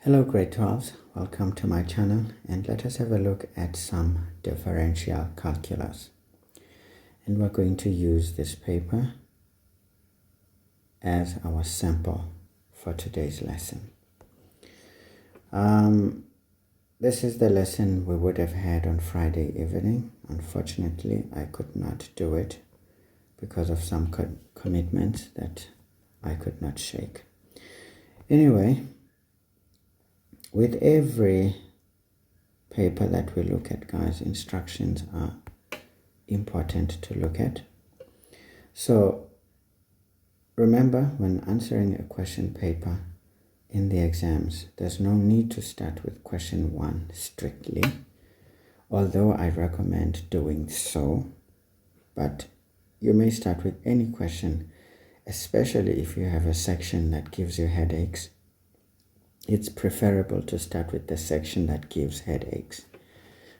Hello grade 12s, welcome to my channel and let us have a look at some differential calculus. And we're going to use this paper as our sample for today's lesson. This is the lesson we would have had on Friday evening. Unfortunately, I could not do it because of some commitments that I could not shake. Anyway, with every paper that we look at, guys, instructions are important to look at. So remember, when answering a question paper in the exams, there's no need to start with question 1 strictly, although I recommend doing so. But you may start with any question, especially if you have a section that gives you headaches. It's preferable to start with the section that gives headaches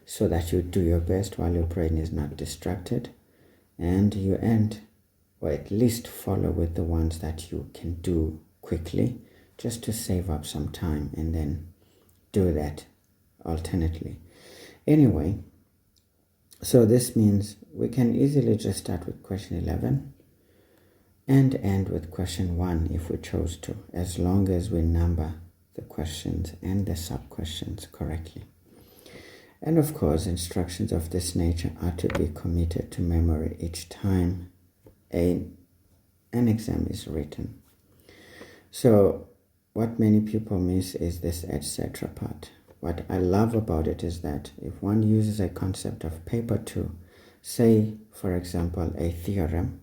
so that you do your best while your brain is not distracted, and you end, or at least follow with the ones that you can do quickly, just to save up some time, and then do that alternately. Anyway, so this means we can easily just start with question 11 and end with question 1 if we chose to, as long as we number the questions and the sub-questions correctly. And of course, instructions of this nature are to be committed to memory each time an exam is written. So what many people miss is this etc. part. What I love about it is that if one uses a concept of paper 2, say for example a theorem,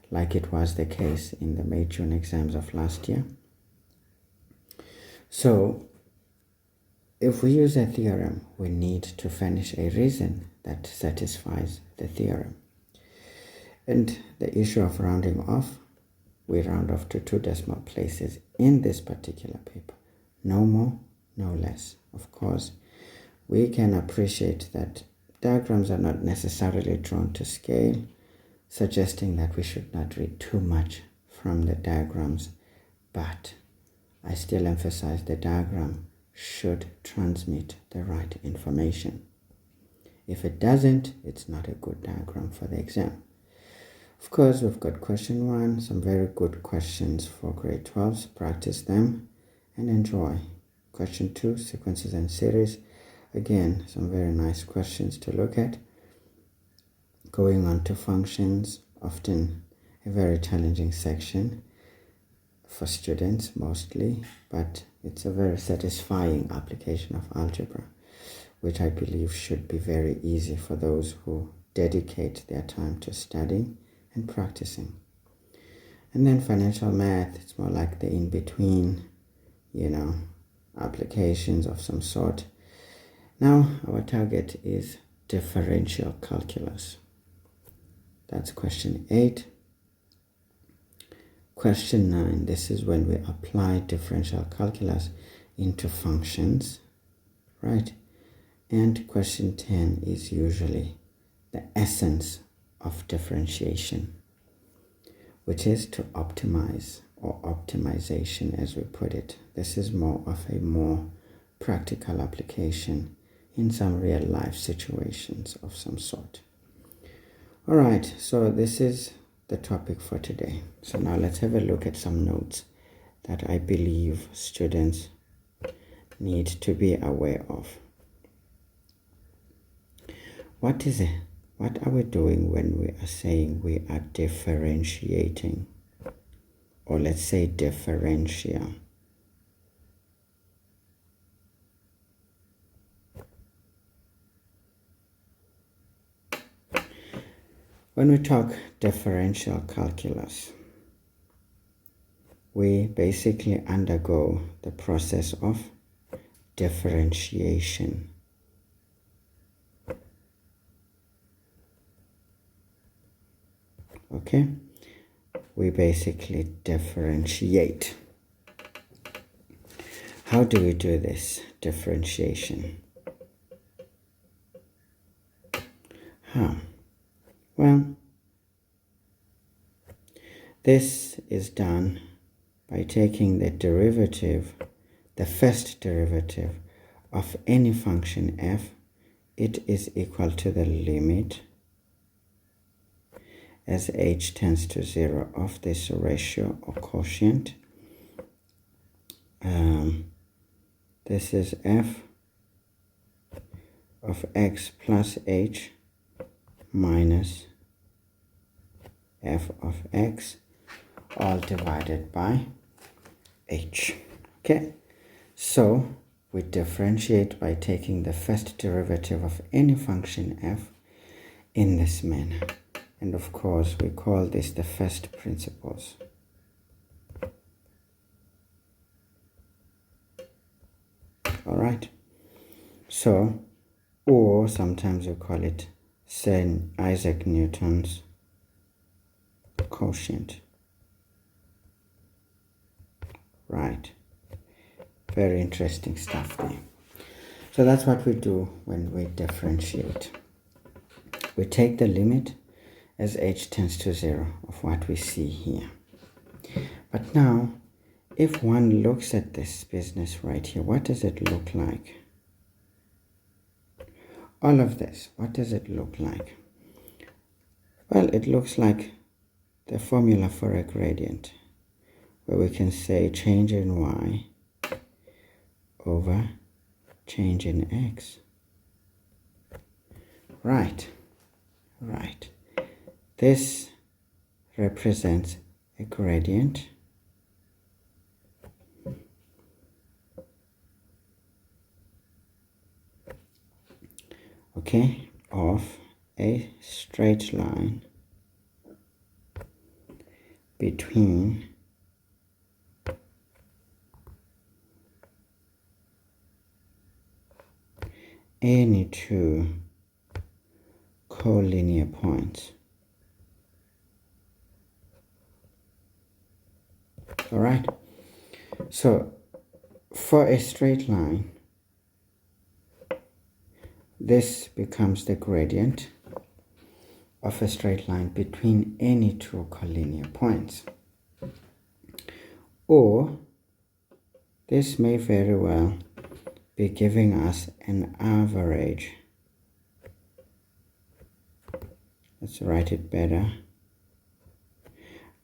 like it was the case in the May-June exams of last year. So if we use a theorem, we need to furnish a reason that satisfies the theorem. And the issue of rounding off, we round off to 2 decimal places in this particular paper. No more, no less. Of course, we can appreciate that diagrams are not necessarily drawn to scale, suggesting that we should not read too much from the diagrams, but I still emphasize the diagram should transmit the right information. If it doesn't, it's not a good diagram for the exam. Of course, we've got question 1, some very good questions for grade 12s. Practice them and enjoy. Question 2, sequences and series. Again, some very nice questions to look at. Going on to functions, often a very challenging section for students mostly, but it's a very satisfying application of algebra, which I believe should be very easy for those who dedicate their time to studying and practicing. And then financial math, it's more like the in-between, applications of some sort. Now our target is differential calculus. That's question 8. Question 9, this is when we apply differential calculus into functions, right? And question 10 is usually the essence of differentiation, which is to optimize, or optimization as we put it. This is more of a more practical application in some real life situations of some sort. All right, so this is the topic for today. So now let's have a look at some notes that I believe students need to be aware of. What are we doing when we are saying we are differentiating? Or let's say differential. When we talk differential calculus, we basically undergo the process of differentiation. Okay? We basically differentiate. How do we do this differentiation? Well, this is done by taking the derivative the first derivative of any function f, it is equal to the limit as h tends to 0 of this ratio or quotient. This is f of x plus h minus f of x, all divided by h. Okay, so we differentiate by taking the first derivative of any function f in this manner. And of course, we call this the first principles. All right. So, or sometimes we call it Sir Isaac Newton's quotient. Right. Very interesting stuff there. So that's what we do when we differentiate. We take the limit as h tends to 0 of what we see here. But now, if one looks at this business right here, what does it look like? All of this, what does it look like? Well, it looks like the formula for a gradient, where we can say change in y over change in x. Right. This represents a gradient of a straight line between any two collinear points. All right, so for a straight line, this becomes the gradient of a straight line between any two collinear points. Or this may very well be giving us an average. Let's write it better.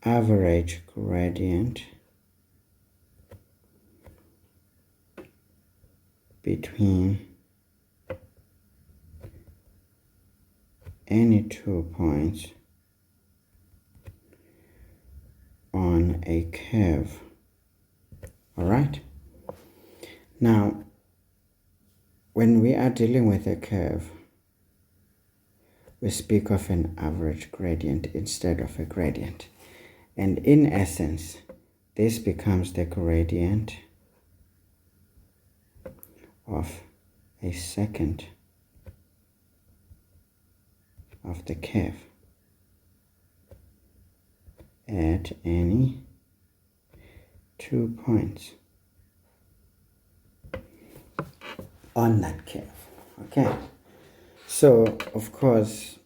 Average gradient between any 2 points on a curve. All right. Now, when we are dealing with a curve, we speak of an average gradient instead of a gradient. And in essence, this becomes the gradient of a secant of the curve at any 2 points on that curve. Okay, so of course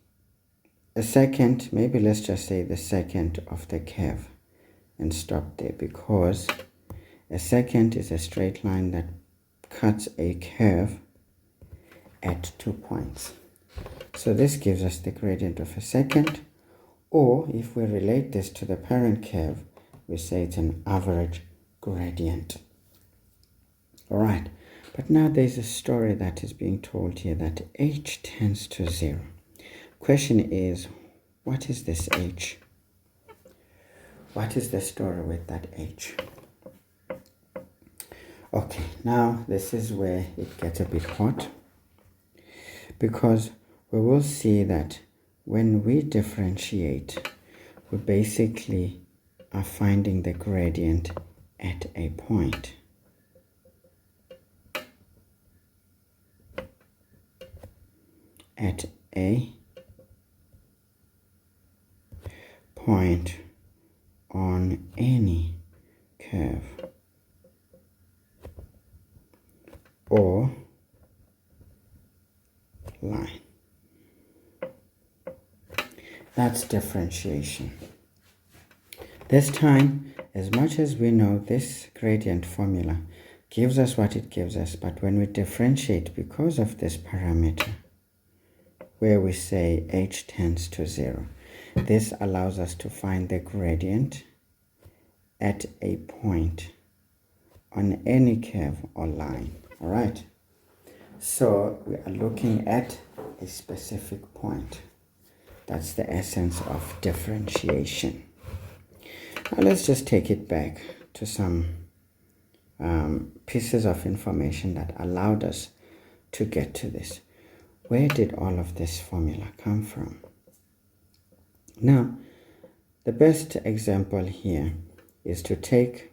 a secant, maybe let's just say the secant of the curve and stop there, because a secant is a straight line that cuts a curve at 2 points. So this gives us the gradient of a secant, or if we relate this to the parent curve, we say it's an average gradient. All right, but now there's a story that is being told here that h tends to 0. Question is, what is this h? What is the story with that h? Okay, now this is where it gets a bit hot, because we will see that when we differentiate, we basically are finding the gradient at a point. At a point on any curve or line. That's differentiation. This time, as much as we know this gradient formula gives us what it gives us. But when we differentiate because of this parameter, where we say h tends to 0, this allows us to find the gradient at a point on any curve or line. All right, so we are looking at a specific point. That's the essence of differentiation. Now let's just take it back to some pieces of information that allowed us to get to this. Where did all of this formula come from? Now, the best example here is to take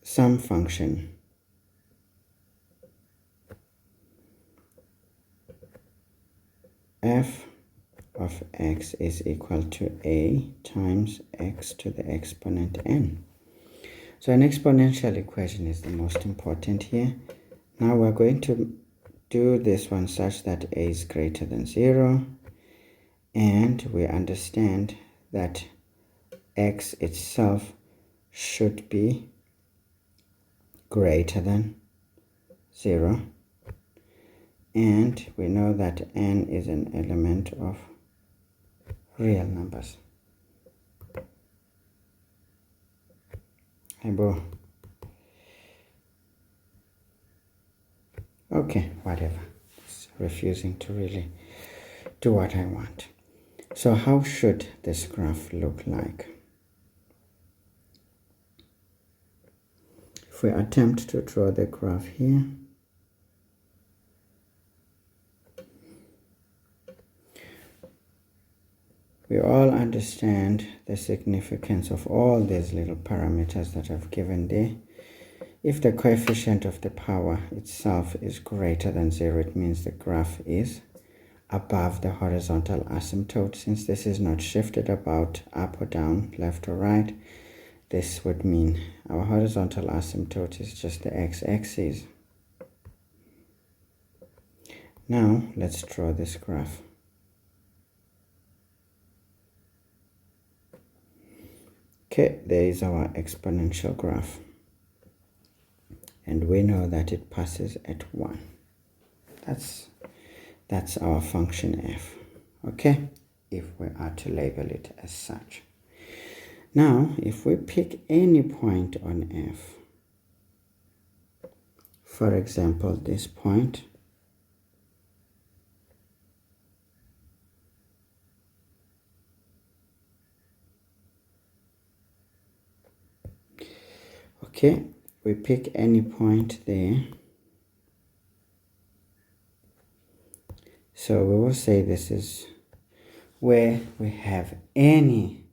some function f of x is equal to a times x to the exponent n. So an exponential equation is the most important here. Now we're going to do this one such that a is greater than 0, and we understand that x itself should be greater than 0, and we know that n is an element of real numbers. Hey, bro. Okay, whatever. It's refusing to really do what I want. So how should this graph look like? If we attempt to draw the graph here, we all understand the significance of all these little parameters that I've given there. If the coefficient of the power itself is greater than 0, it means the graph is above the horizontal asymptote. Since this is not shifted about up or down, left or right, this would mean our horizontal asymptote is just the x-axis. Now let's draw this graph. Okay, there is our exponential graph, and we know that it passes at 1. That's our function f, okay, if we are to label it as such. Now, if we pick any point on f, for example, this point, okay, we pick any point there. So we will say this is where we have any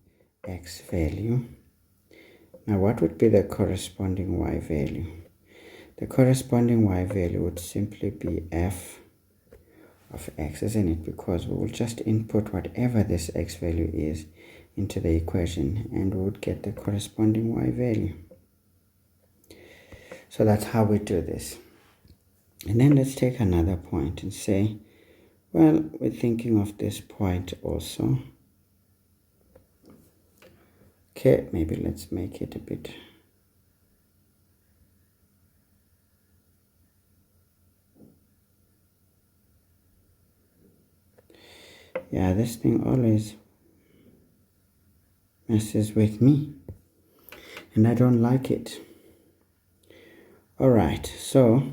x value. Now what would be the corresponding y value? The corresponding y value would simply be f of x, isn't it? Because we will just input whatever this x value is into the equation, and we would get the corresponding y value. So that's how we do this. And then let's take another point and say, well, we're thinking of this point also. Okay, maybe let's make it a bit. Yeah, this thing always messes with me, and I don't like it. All right, so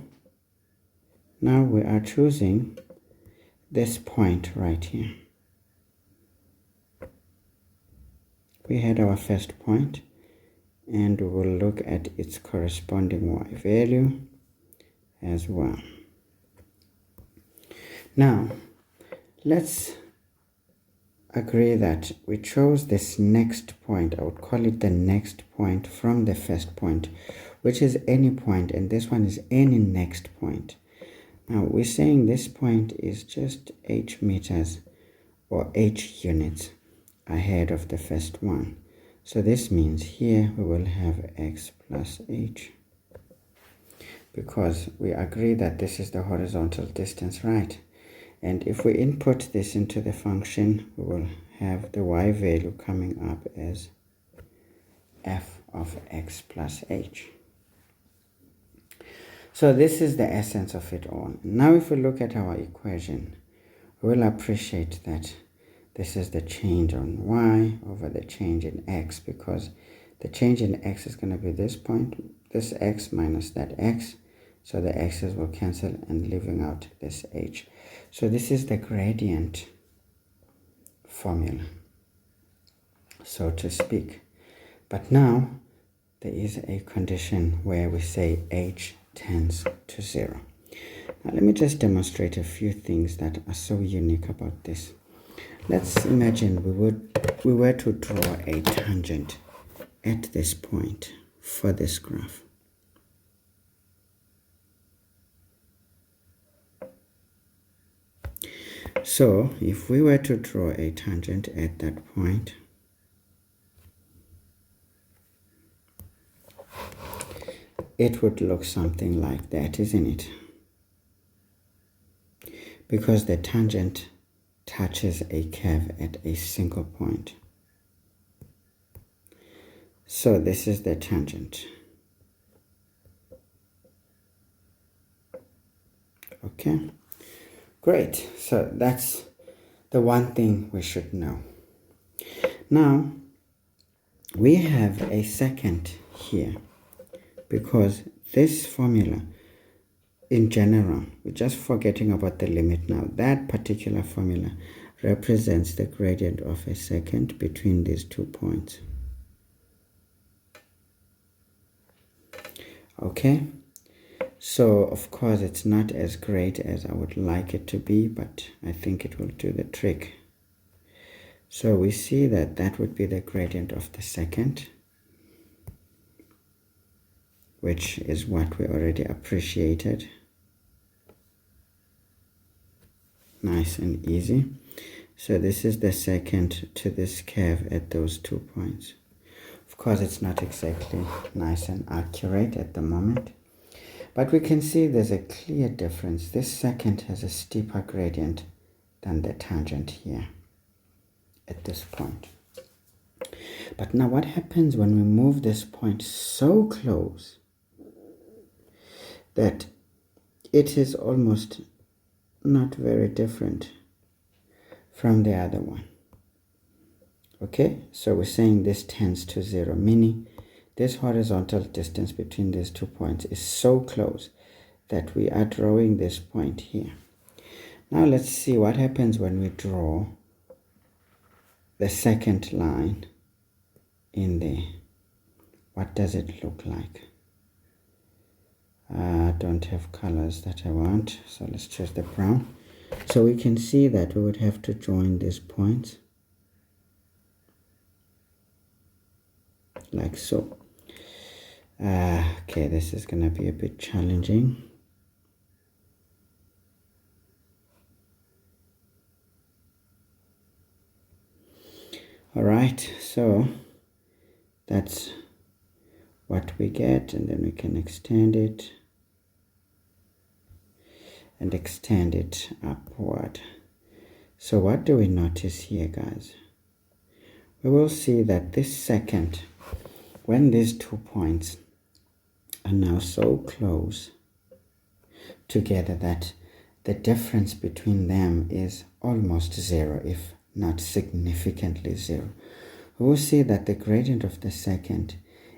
now we are choosing this point right here. We had our first point, and we will look at its corresponding y value as well. Now, let's agree that we chose this next point. I would call it the next point from the first point, which is any point, and this one is any next point. Now we're saying this point is just h meters or h units ahead of the first one. So this means here we will have x plus h, because we agree that this is the horizontal distance, right? And if we input this into the function, we will have the y value coming up as f of x plus h. So this is the essence of it all. Now if we look at our equation, we will appreciate that this is the change on y over the change in x, because the change in x is going to be this point, this x minus that x. So the x's will cancel and leaving out this h. So this is the gradient formula, so to speak. But now there is a condition where we say h tends to 0. Now let me just demonstrate a few things that are so unique about this. Let's imagine we were to draw a tangent at this point for this graph. So if we were to draw a tangent at that point, it would look something like that, isn't it? Because the tangent touches a curve at a single point. So this is the tangent. Okay, great. So that's the one thing we should know. Now, we have a second here, because this formula, in general, we're just forgetting about the limit now. That particular formula represents the gradient of a second between these 2 points. Okay, so of course it's not as great as I would like it to be, but I think it will do the trick. So we see that that would be the gradient of the second, which is what we already appreciated. Nice and easy. So this is the second to this curve at those 2 points. Of course, it's not exactly nice and accurate at the moment, but we can see there's a clear difference. This second has a steeper gradient than the tangent here at this point. But now what happens when we move this point so close that it is almost not very different from the other one? Okay, so we're saying this tends to 0, meaning this horizontal distance between these 2 points is so close that we are drawing this point here. Now let's see what happens when we draw the second line in there. What does it look like? I don't have colors that I want, so let's choose the brown. So we can see that we would have to join these points like so. Okay, this is gonna be a bit challenging. All right, so that's what we get, and then we can extend it and extend it upward. So what do we notice here, guys? We will see that this second, when these 2 points are now so close together that the difference between them is almost 0, if not significantly 0, we will see that the gradient of the second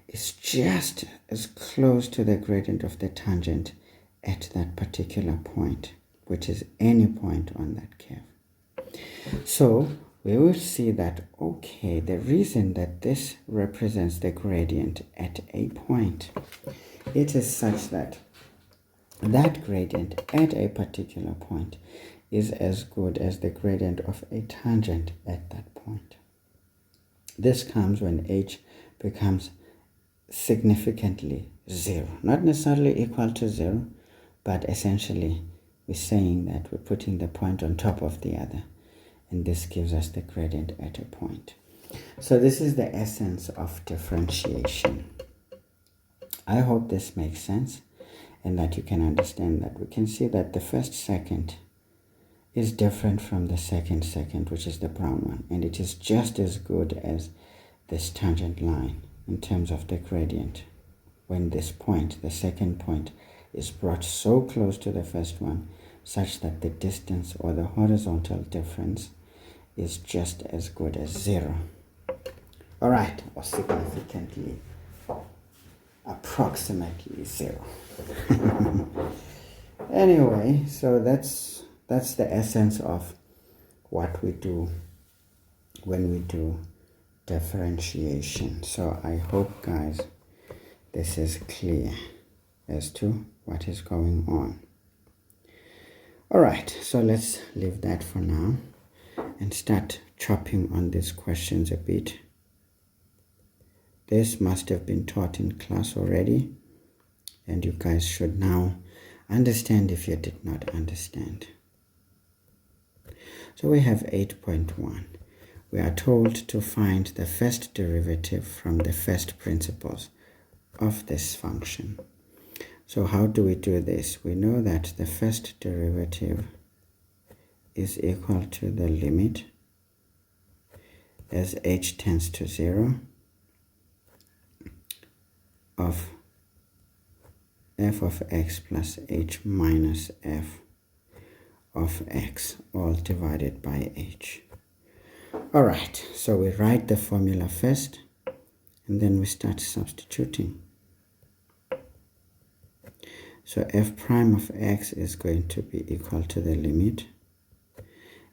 is just as close to the gradient of the tangent at that particular point, which is any point on that curve. So we will see that, okay, the reason that this represents the gradient at a point, it is such that that gradient at a particular point is as good as the gradient of a tangent at that point. This comes when h becomes significantly 0, not necessarily equal to 0, but essentially we're saying that we're putting the point on top of the other, and this gives us the gradient at a point. So this is the essence of differentiation. I hope this makes sense and that you can understand that. We can see that the first second is different from the second, which is the brown one, and it is just as good as this tangent line in terms of the gradient when this point, the second point, is brought so close to the first one such that the distance or the horizontal difference is just as good as 0. All right, or significantly, approximately 0. Anyway, so that's the essence of what we do when we do differentiation. So I hope, guys, this is clear as to what is going on. All right, so let's leave that for now and start chopping on these questions a bit. This must have been taught in class already, and you guys should now understand if you did not understand. So we have 8.1. We are told to find the first derivative from the first principles of this function. So how do we do this? We know that the first derivative is equal to the limit as h tends to 0 of f of x plus h minus f of x, all divided by h. All right, so we write the formula first, and then we start substituting. So f prime of x is going to be equal to the limit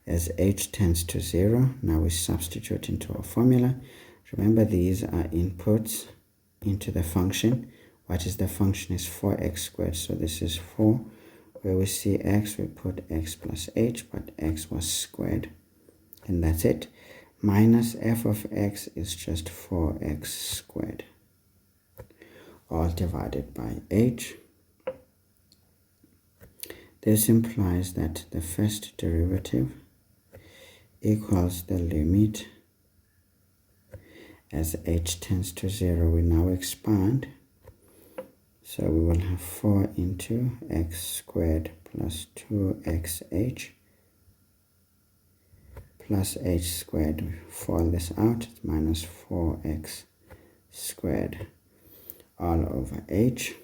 as h tends to 0. Now we substitute into our formula. Remember, these are inputs into the function. What is the function? Is 4x squared. So this is 4. Where we see x, we put x plus h, but x was squared. And that's it. Minus f of x is just 4x squared, all divided by h. This implies that the first derivative equals the limit as h tends to 0. We now expand. So we will have 4 into x squared plus 2xh plus h squared. We fall this out, it's minus 4x squared all over h.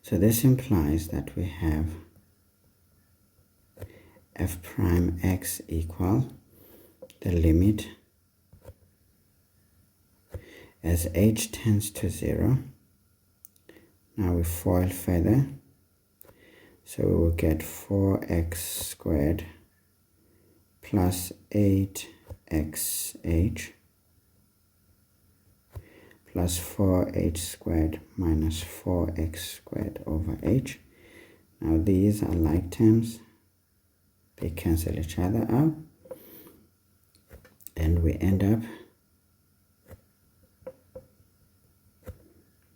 So this implies that we have f prime x equal the limit as h tends to 0. Now we FOIL further, so we will get 4x squared plus 8xh plus 4h squared minus 4x squared over h. Now these are like terms, they cancel each other out, and we end up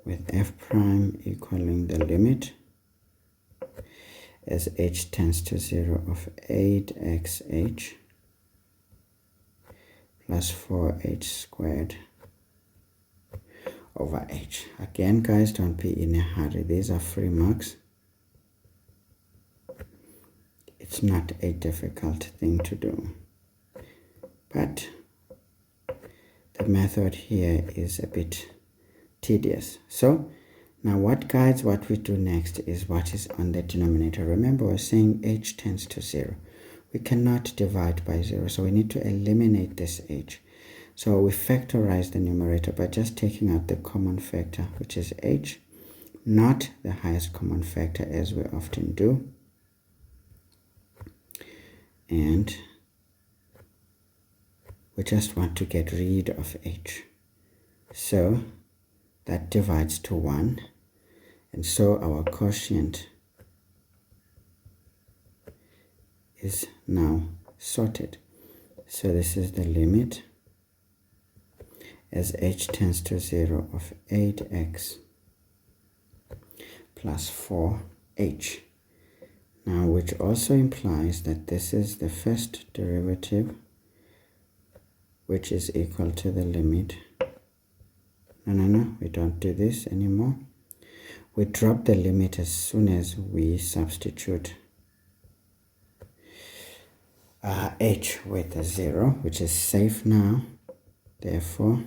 with f prime equaling the limit as h tends to 0 of 8xh plus 4h squared over h. Again, guys, don't be in a hurry. These are free marks. It's not a difficult thing to do, but the method here is a bit tedious. So now what guides what we do next is what is on the denominator. Remember, we're saying h tends to 0. We cannot divide by 0, so we need to eliminate this h. So we factorize the numerator by just taking out the common factor, which is h, not the highest common factor as we often do. And we just want to get rid of h. So that divides to 1, and so our quotient is now sorted. So this is the limit as h tends to 0 of 8x plus 4h. Now, which also implies that this is the first derivative, which is equal to the limit. No, we don't do this anymore. We drop the limit as soon as we substitute h with a 0, which is safe now. Therefore,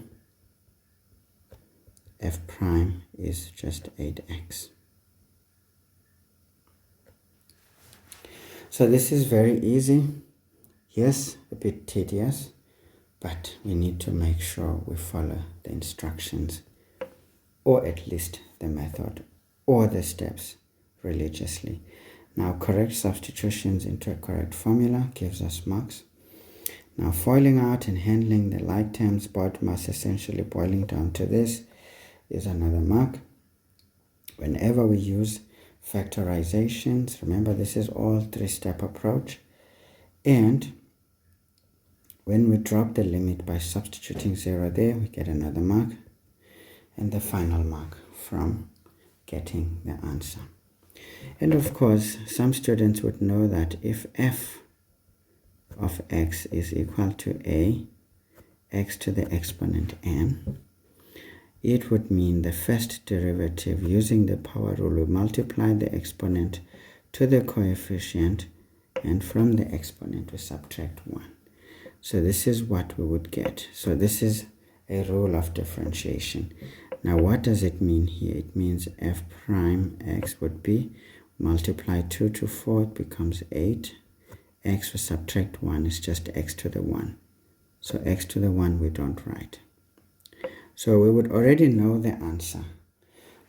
f prime is just 8x. So this is very easy. Yes, a bit tedious, but we need to make sure we follow the instructions, or at least the method or the steps religiously. Now, correct substitutions into a correct formula gives us marks. Now, foiling out and handling the like terms, BODMAS essentially boiling down to this, is another mark. Whenever we use factorizations, remember this is all three-step approach, and when we drop the limit by substituting 0 there, we get another mark, and the final mark from getting the answer. And of course, some students would know that if f of x is equal to a x to the exponent n, it would mean the first derivative using the power rule, we multiply the exponent to the coefficient, and from the exponent we subtract 1. So this is what we would get. So this is a rule of differentiation. Now what does it mean here? It means f prime x would be multiply 2 to 4, it becomes 8. X we subtract 1 is just x to the 1. So x to the 1 we don't write. So we would already know the answer,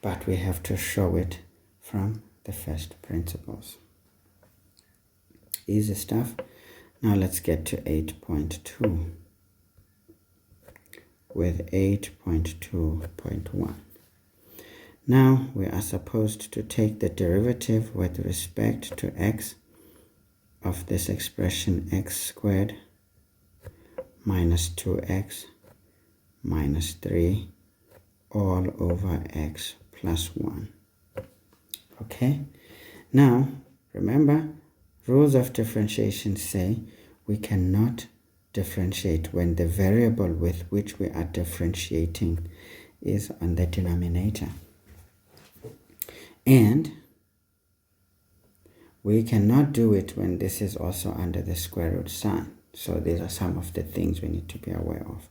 but we have to show it from the first principles. Easy stuff. Now let's get to 8.2 with 8.2.1. Now we are supposed to take the derivative with respect to x of this expression x squared minus 2x minus 3 all over x plus 1. Okay, now remember, rules of differentiation say we cannot differentiate when the variable with which we are differentiating is on the denominator, and we cannot do it when this is also under the square root sign. So these are some of the things we need to be aware of.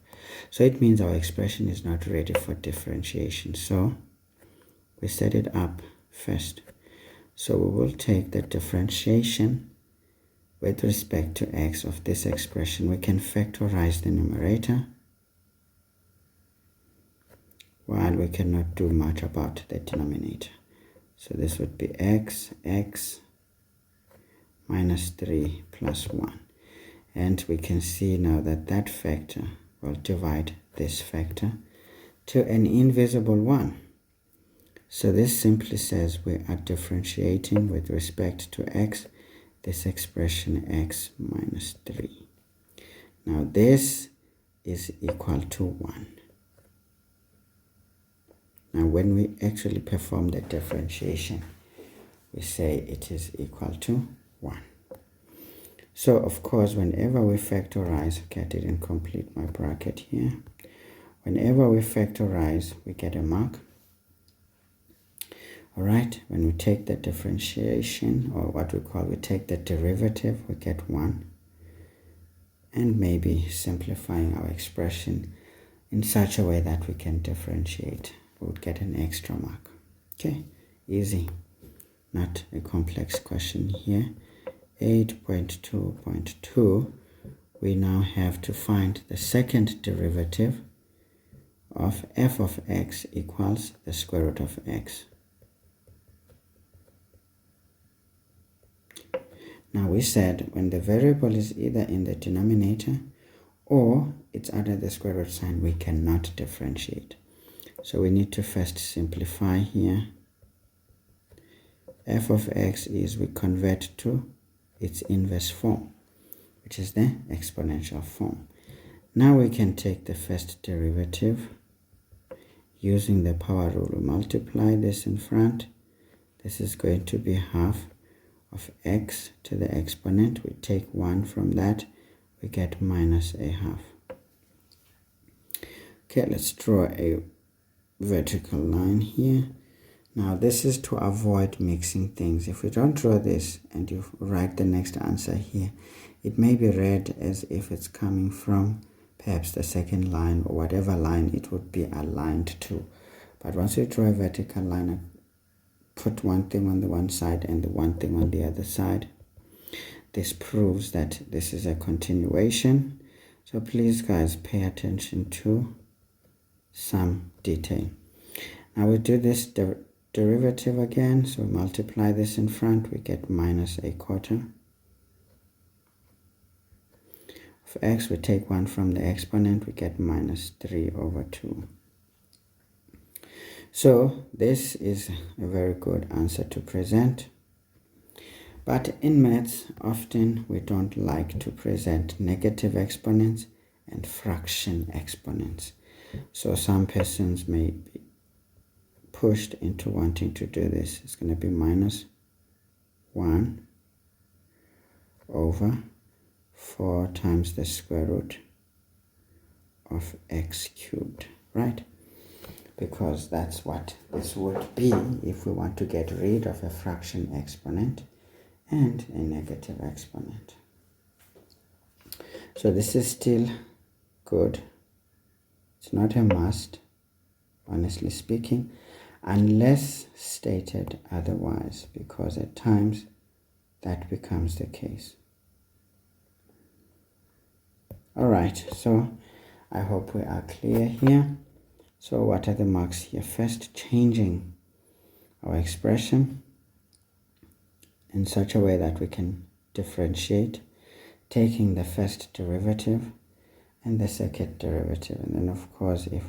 So it means our expression is not ready for differentiation. So we set it up first. So we will take the differentiation with respect to x of this expression. We can factorize the numerator, while we cannot do much about the denominator. So this would be x minus 3 plus 1. And we can see now that that factor will divide this factor to an invisible 1. So this simply says we are differentiating with respect to x, this expression x minus 3. Now this is equal to 1. Now when we actually perform the differentiation, we say it is equal to 1. So of course, whenever we factorize, okay, I didn't complete my bracket here. Whenever we factorize, we get a mark. All right, when we take the differentiation, or what we take the derivative, we get 1. And maybe simplifying our expression in such a way that we can differentiate, we would get an extra mark. Okay, easy, not a complex question here. 8.2.2, we now have to find the second derivative of f of x equals the square root of x. Now we said when the variable is either in the denominator or it's under the square root sign, we cannot differentiate. So we need to first simplify here. F of x is, we convert to its inverse form, which is the exponential form. Now we can take the first derivative using the power rule. We multiply this in front. This is going to be half of x to the exponent. We take 1 from that, we get minus a half. Okay, let's draw a vertical line here. Now this is to avoid mixing things. If we don't draw this and you write the next answer here, it may be read as if it's coming from perhaps the second line or whatever line it would be aligned to. But once you draw a vertical line, put one thing on the one side and the one thing on the other side, this proves that this is a continuation. So please guys, pay attention to some detail. Now we do this derivative again, so we multiply this in front, we get minus a quarter of x. We take 1 from the exponent, we get minus 3 over 2. So this is a very good answer to present. But in maths, often we don't like to present negative exponents and fraction exponents. So some persons may be pushed into wanting to do this. It's going to be minus 1 over 4 times the square root of x cubed, right? Because that's what this would be if we want to get rid of a fraction exponent and a negative exponent. So this is still good. It's not a must, honestly speaking, unless stated otherwise, because at times that becomes the case. All right, so I hope we are clear here. So what are the marks here? First, changing our expression in such a way that we can differentiate, taking the first derivative and the second derivative. And then of course, if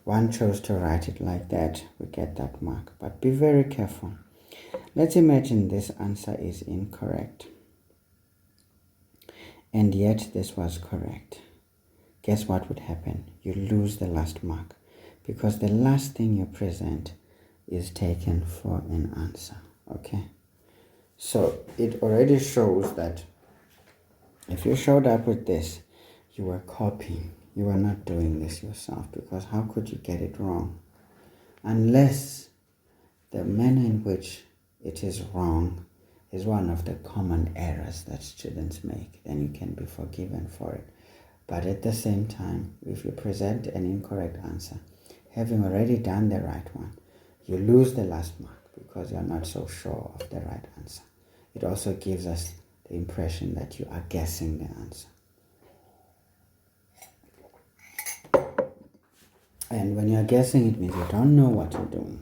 one chose to write it like that, we get that mark. But be very careful. Let's imagine this answer is incorrect, and yet this was correct. Guess what would happen? You lose the last mark, because the last thing you present is taken for an answer. Okay, so it already shows that if you showed up with this, you were copying. You were not doing this yourself, because how could you get it wrong? Unless the manner in which it is wrong is one of the common errors that students make, then you can be forgiven for it. But at the same time, if you present an incorrect answer, having already done the right one, you lose the last mark because you're not so sure of the right answer. It also gives us the impression that you are guessing the answer. And when you're guessing, it means you don't know what you're doing.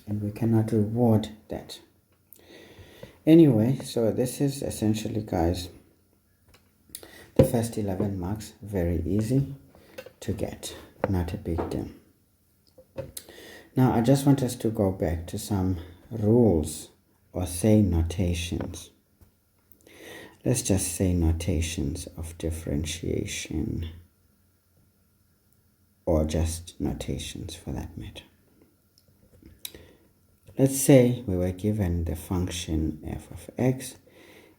And we cannot reward that. Anyway, so this is essentially, guys, the first 11 marks. Very easy to get, not a big deal. Now, I just want us to go back to some rules, or say notations. Let's just say notations of differentiation, or just notations for that matter. Let's say we were given the function f of x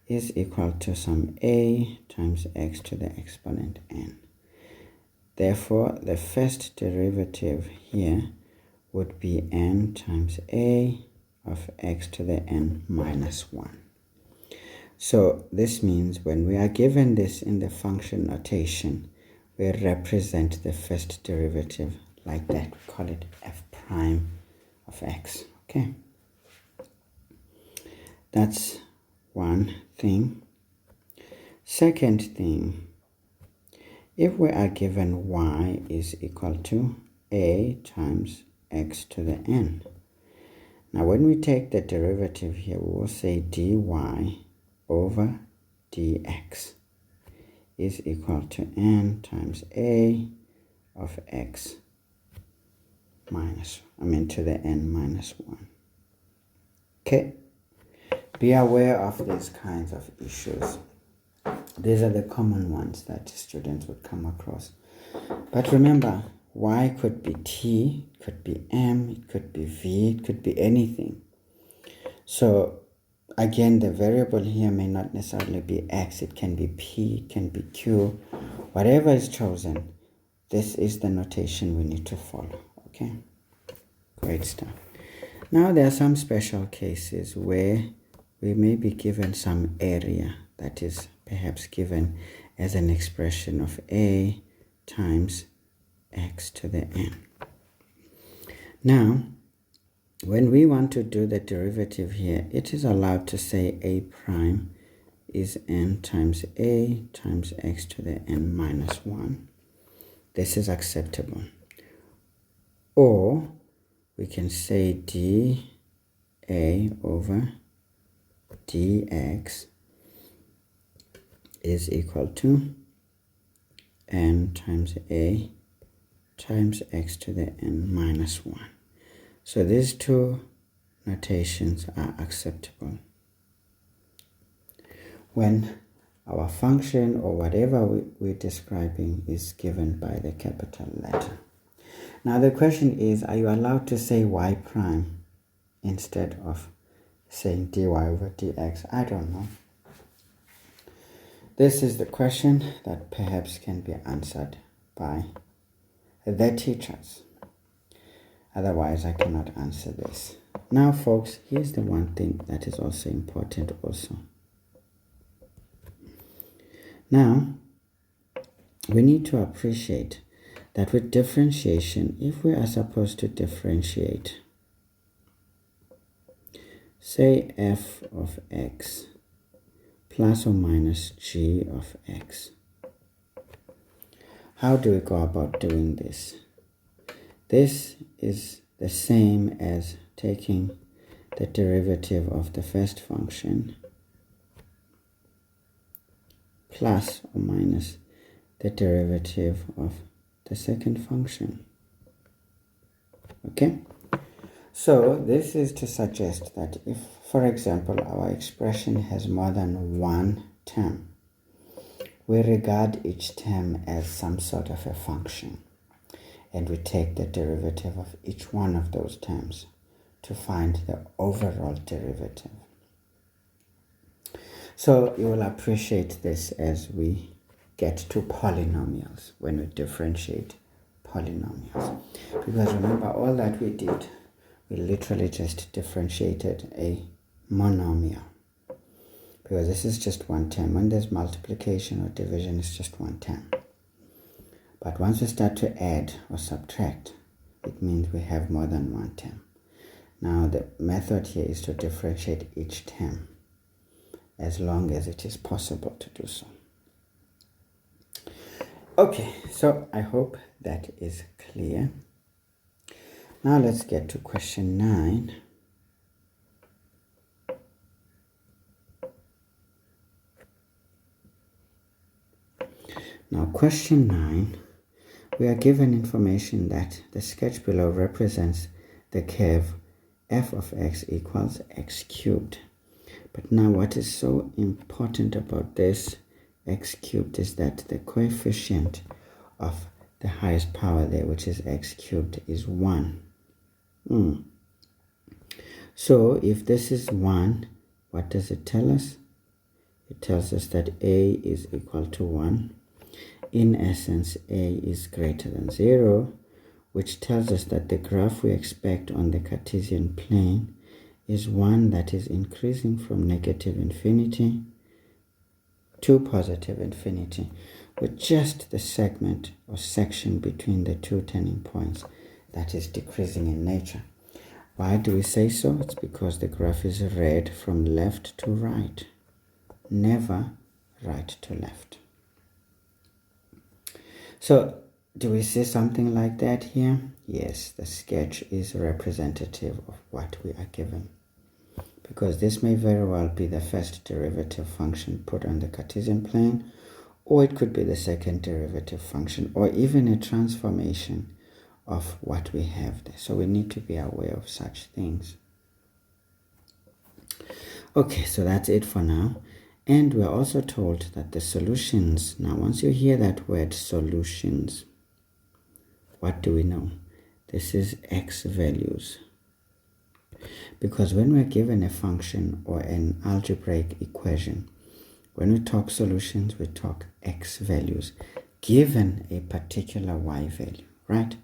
is equal to some a times x to the exponent n. Therefore, the first derivative here would be n times a of x to the n minus 1. So this means when we are given this in the function notation, we represent the first derivative like that. We call it f prime of x. Okay, that's one thing. Second thing, if we are given y is equal to a times x to the n. Now when we take the derivative here, we will say dy over dx is equal to n times a of x to the n minus 1. Okay, be aware of these kinds of issues. These are the common ones that students would come across. But remember, y could be t, it could be m, it could be v, it could be anything. So again, the variable here may not necessarily be x, it can be p, it can be q, whatever is chosen. This is the notation we need to follow. Okay, great stuff. Now there are some special cases where we may be given some area that is perhaps given as an expression of a times x to the n. Now, when we want to do the derivative here, it is allowed to say a prime is n times a times x to the n minus 1. This is acceptable. Or we can say dA over dx is equal to n times a times x to the n minus 1. So these two notations are acceptable when our function or whatever we're describing is given by the capital letter. Now the question is, are you allowed to say y prime instead of saying dy over dx? I don't know. This is the question that perhaps can be answered by the teachers. Otherwise, I cannot answer this. Now, folks, here's the one thing that is also important also. Now, we need to appreciate that with differentiation, if we are supposed to differentiate, say f of x plus or minus g of x, how do we go about doing this? This is the same as taking the derivative of the first function plus or minus the derivative of the second function. Okay? So this is to suggest that if, for example, our expression has more than one term, we regard each term as some sort of a function, and we take the derivative of each one of those terms to find the overall derivative. So you will appreciate this as we get to polynomials, when we differentiate polynomials. Because remember, all that we did, we literally just differentiated a monomial. Because this is just one term. When there's multiplication or division, it's just one term. But once we start to add or subtract, it means we have more than one term. Now the method here is to differentiate each term as long as it is possible to do so. Okay, so I hope that is clear. Now let's get to question 9. Now question 9, we are given information that the sketch below represents the curve f of x equals x cubed. But now what is so important about this x cubed is that the coefficient of the highest power there, which is x cubed, is 1. So if this is 1, what does it tell us? It tells us that a is equal to 1. In essence, a is greater than 0, which tells us that the graph we expect on the Cartesian plane is one that is increasing from negative infinity to positive infinity, with just the segment or section between the two turning points that is decreasing in nature. Why do we say so? It's because the graph is read from left to right, never right to left. So, do we see something like that here? Yes, the sketch is representative of what we are given, because this may very well be the first derivative function put on the Cartesian plane, or it could be the second derivative function, or even a transformation of what we have there. So we need to be aware of such things. Okay, so that's it for now. And we're also told that the solutions, now once you hear that word solutions, what do we know? This is x values. Because when we're given a function or an algebraic equation, when we talk solutions, we talk x values, given a particular y value, right?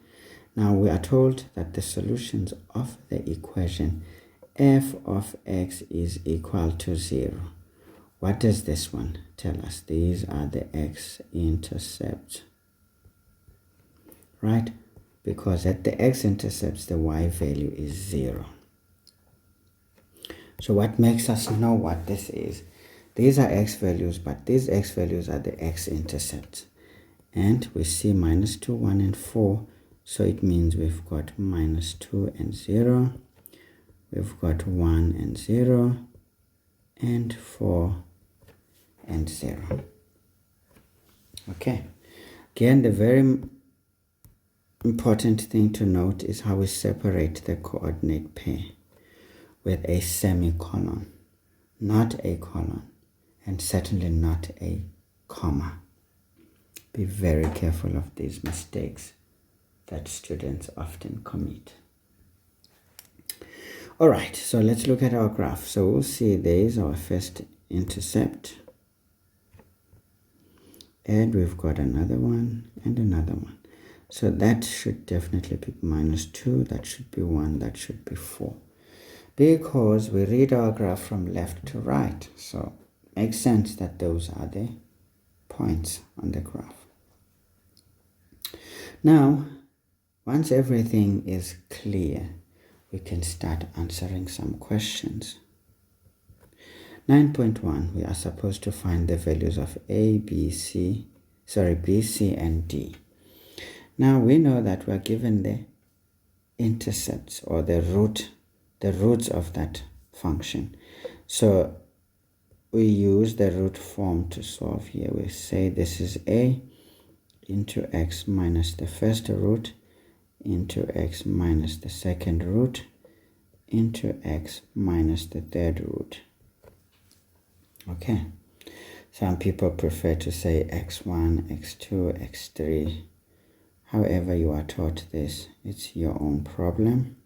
Now we are told that the solutions of the equation f of x is equal to 0. What does this one tell us? These are the x-intercepts, right? because at the x-intercepts, the y value is 0. So what makes us know what this is? These are x values, but these x values are the x-intercepts. And we see minus 2, 1, and 4. So it means we've got minus 2 and 0. We've got 1 and 0. And 4 and 0. Okay. Again, the very important thing to note is how we separate the coordinate pair with a semicolon, not a colon, and certainly not a comma. Be very careful of these mistakes that students often commit. All right, so let's look at our graph. So we'll see there is our first intercept, and we've got another one and another one. So that should definitely be minus 2, that should be 1, that should be 4. Because we read our graph from left to right, so it makes sense that those are the points on the graph. Now, once everything is clear, we can start answering some questions. 9.1, we are supposed to find the values of A, B, C, B, C, and D. Now we know that we're given the intercepts or the roots of that function. So we use the root form to solve here. We say this is A into x minus the first root into x minus the second root into x minus the third root. Okay, some people prefer to say x1, x2, x3. However you are taught this, it's your own problem.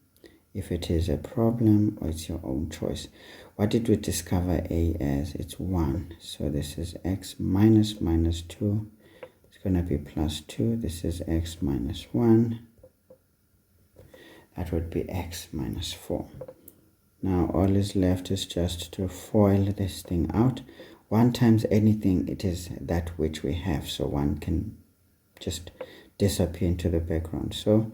If it is a problem, or it's your own choice. What did we discover A as? It's 1. So this is x minus 2. It's going to be plus 2. This is x minus 1. That would be x minus 4. Now all is left is just to FOIL this thing out. 1 times anything, it is that which we have. So 1 can just disappear into the background. So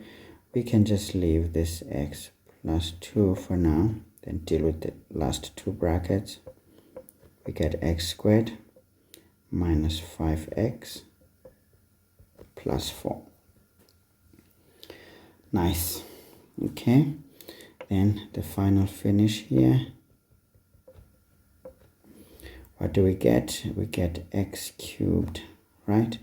we can just leave this x plus 2 for now, then deal with the last 2 brackets. We get x squared minus 5x plus 4. Nice. Okay, then the final finish here. What do we get? We get x cubed, right?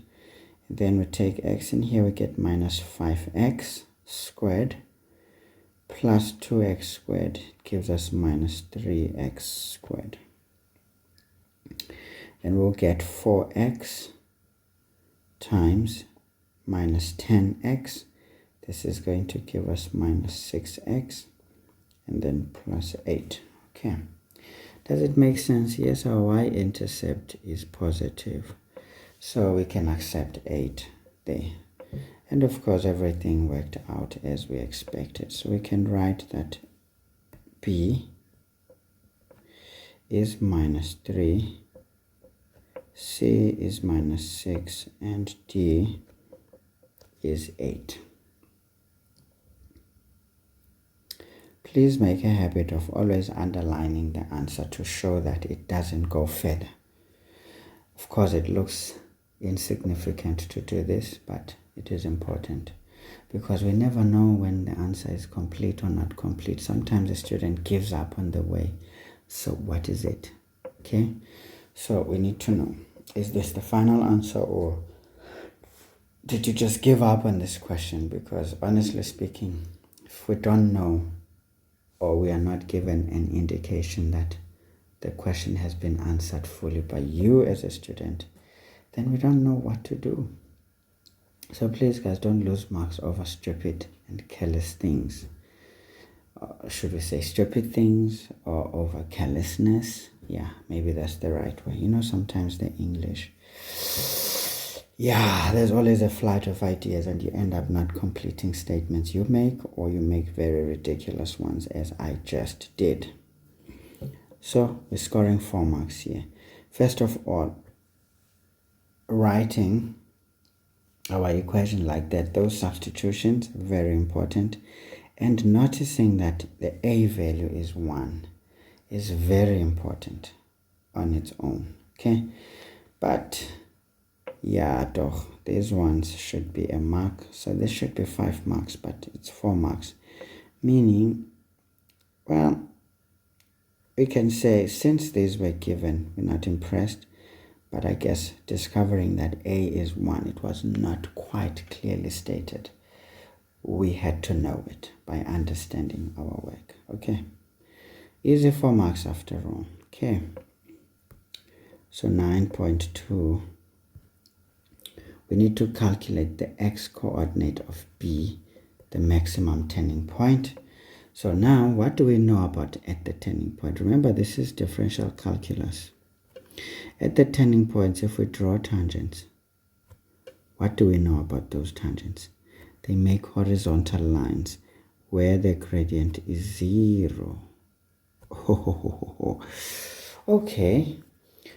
Then we take x in here, we get minus 5x squared plus 2x squared. It gives us minus 3x squared. Then we'll get 4x times minus 10x. This is going to give us minus 6x and then plus 8. Okay. Does it make sense? Yes, our y-intercept is positive. So we can accept 8 there. And of course, everything worked out as we expected. So we can write that B is minus 3, C is minus 6, and D is 8. Please make a habit of always underlining the answer to show that it doesn't go further. Of course, it looks insignificant to do this, but it is important because we never know when the answer is complete or not complete. Sometimes a student gives up on the way. So what is it? Okay, so we need to know, is this the final answer or did you just give up on this question? Because honestly speaking, if we don't know or we are not given an indication that the question has been answered fully by you as a student, then we don't know what to do. So please guys, don't lose marks over stupid and careless things. Should we say stupid things or over carelessness? Yeah, maybe that's the right way. You know, sometimes the English, yeah, there's always a flight of ideas and you end up not completing statements you make, or you make very ridiculous ones as I just did. So we're scoring 4 marks here. First of all, writing our equation like that. Those substitutions, very important. And noticing that the a value is 1 is very important on its own. Okay, but yeah, doch, these ones should be a mark. So this should be 5 marks, but it's 4 marks. Meaning, well, we can say since these were given, we're not impressed. But I guess discovering that a is 1, it was not quite clearly stated. We had to know it by understanding our work. Okay, easy 4 marks after all. Okay, so 9.2, we need to calculate the x coordinate of B, the maximum turning point. So now what do we know about at the turning point? Remember, this is differential calculus. At the turning points, if we draw tangents, what do we know about those tangents? They make horizontal lines where the gradient is 0. Okay,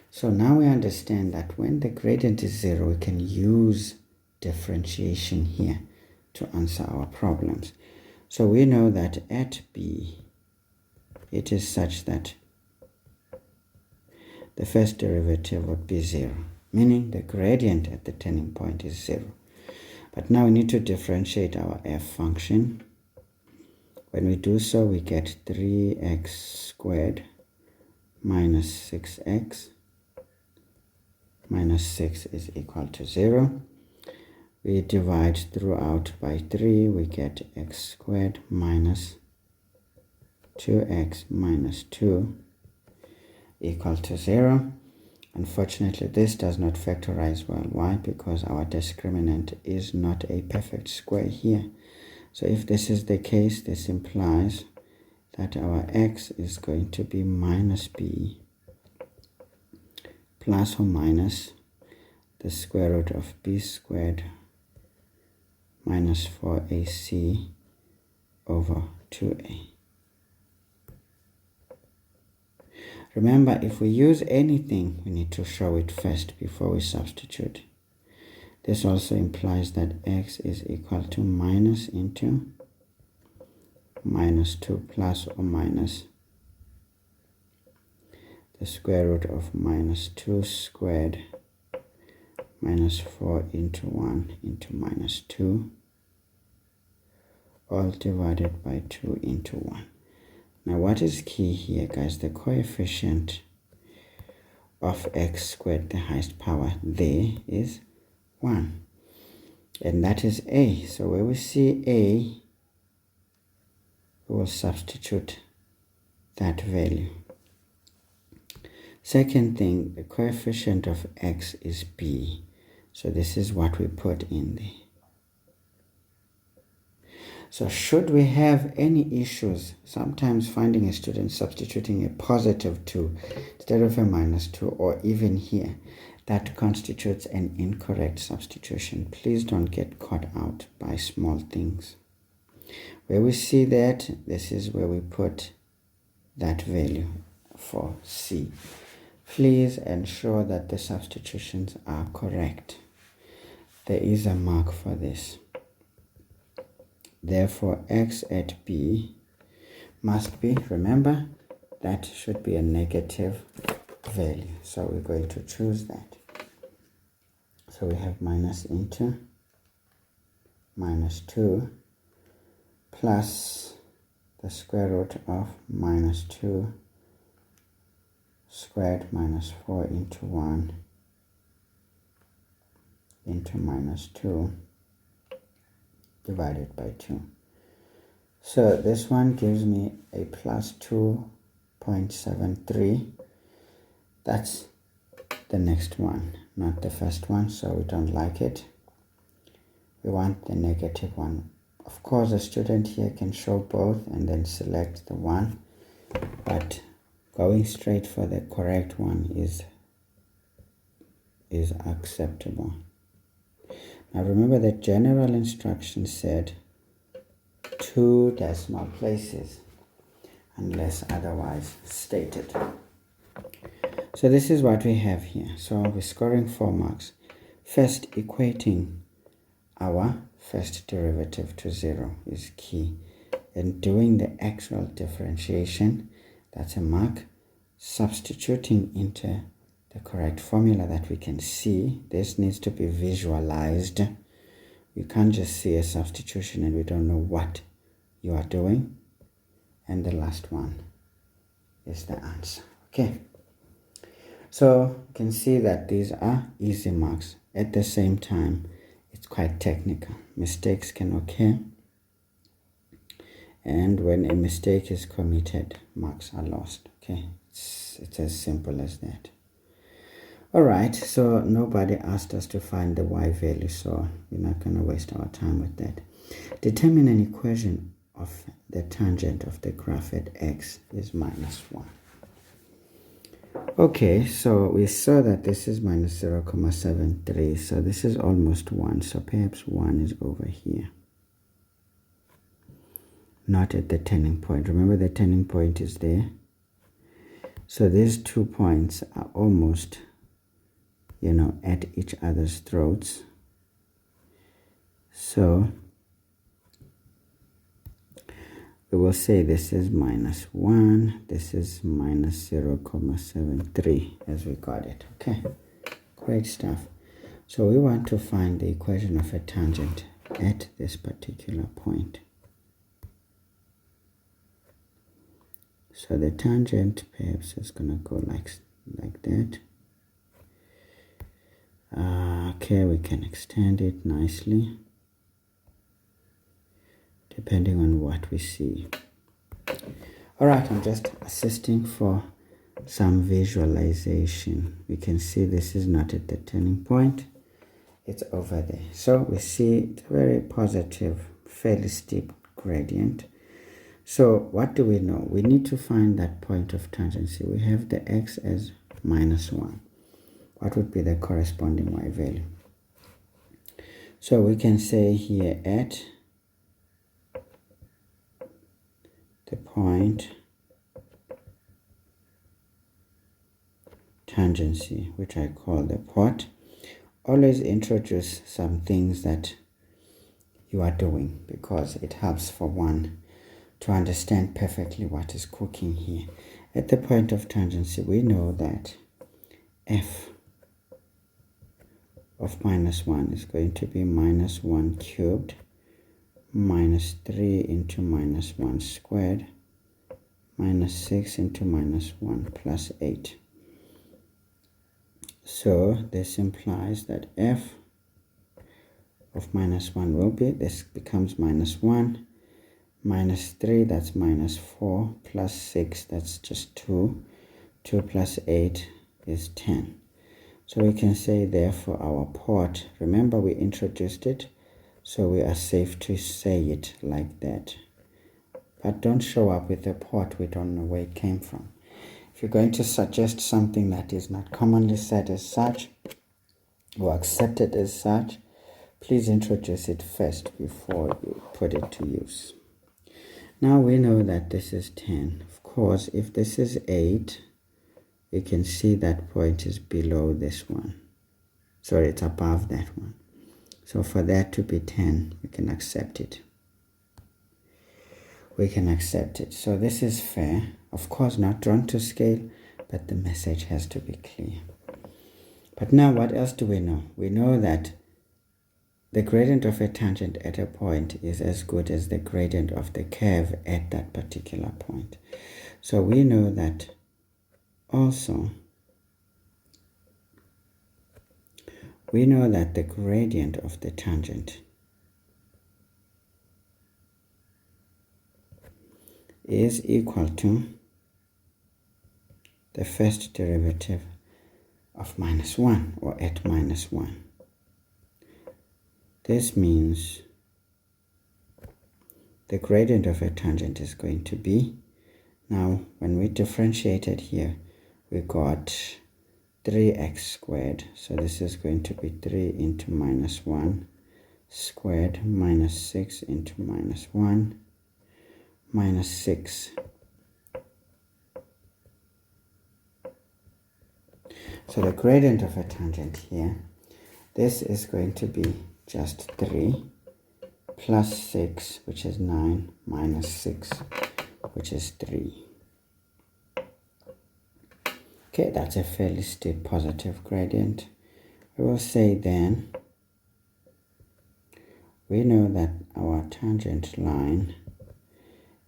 so now we understand that when the gradient is 0, we can use differentiation here to answer our problems. So we know that at B, it is such that the first derivative would be 0, meaning the gradient at the turning point is 0. But now we need to differentiate our f function. When we do so, we get 3x squared minus 6x minus 6 is equal to 0. We divide throughout by 3, we get x squared minus 2x minus 2 equal to 0. Unfortunately, this does not factorize well. Why? Because our discriminant is not a perfect square here. So if this is the case, this implies that our x is going to be minus b plus or minus the square root of b squared minus 4ac over 2a. Remember, if we use anything, we need to show it first before we substitute. This also implies that x is equal to minus into minus 2 plus or minus the square root of minus 2 squared minus 4 into 1 into minus 2, all divided by 2 into 1. Now what is key here, guys? The coefficient of x squared, the highest power there, is 1. And that is a. So where we see a, we will substitute that value. Second thing, the coefficient of x is b. So this is what we put in there. So should we have any issues, sometimes finding a student substituting a positive 2 instead of a minus 2, or even here, that constitutes an incorrect substitution. Please don't get caught out by small things. Where we see that, this is where we put that value for C. Please ensure that the substitutions are correct. There is a mark for this. Therefore, x at b must be, remember, that should be a negative value. So we're going to choose that. So we have minus into minus 2 plus the square root of minus 2 squared minus 4 into 1 into minus 2 divided by 2. So this one gives me a plus 2.73. That's the next one, not the first one, so we don't like it. We want the negative one. Of course, a student here can show both and then select the one, but going straight for the correct one is acceptable. Now remember, the general instruction said 2 decimal places unless otherwise stated. So this is what we have here. So we're scoring 4 marks. First, equating our first derivative to 0 is key. And doing the actual differentiation, that's a mark. Substituting into the correct formula that we can see, this needs to be visualized. You can't just see a substitution and we don't know what you are doing. And the last one is the answer. Okay. So you can see that these are easy marks. At the same time, it's quite technical. Mistakes can occur. And when a mistake is committed, marks are lost. Okay. It's as simple as that. Alright, so nobody asked us to find the y value, so we're not going to waste our time with that. Determine an equation of the tangent of the graph at x is -1. Okay, so we saw that this is minus 0.73, so this is almost 1, so perhaps 1 is over here. Not at the turning point. Remember, the turning point is there. So these 2 points are almost, at each other's throats. So we will say this is -1, this is minus 0.73 as we got it. Okay, great stuff. So we want to find the equation of a tangent at this particular point. So the tangent perhaps is going to go like that. Okay, we can extend it nicely depending on what we see. Alright, I'm just assisting for some visualization. We can see this is not at the turning point, it's over there. So we see it's a very positive, fairly steep gradient. So what do we know? We need to find that point of tangency. We have the x as -1. What would be the corresponding y value? So we can say here at the point tangency, which I call the pot, always introduce some things that you are doing, because it helps for one to understand perfectly what is cooking here. At the point of tangency, we know that f of -1 is going to be -1 cubed minus 3 into -1 squared minus 6 into -1 plus 8. So this implies that f of -1 will be, this becomes -1, minus 3, that's -4, plus 6, that's just 2. 2 plus 8 is 10. So we can say therefore our pot, remember we introduced it, so we are safe to say it like that. But don't show up with a pot we don't know where it came from. If you're going to suggest something that is not commonly said as such or accepted as such, please introduce it first before you put it to use. Now we know that this is 10. Of course, if this is 8, we can see that point is below this one. Sorry, it's above that one. So for that to be 10, we can accept it. We can accept it. So this is fair. Of course, not drawn to scale, but the message has to be clear. But now what else do we know? We know that the gradient of a tangent at a point is as good as the gradient of the curve at that particular point. So we know that also, we know that the gradient of the tangent is equal to the first derivative of -1, or at -1. This means the gradient of a tangent is going to be, now when we differentiate it here, we got 3x squared. So this is going to be 3 into -1 squared minus 6 into -1 minus 6. So the gradient of a tangent here, this is going to be just 3, plus 6, which is 9, minus 6, which is 3. Okay, that's a fairly steep positive gradient. We will say then, we know that our tangent line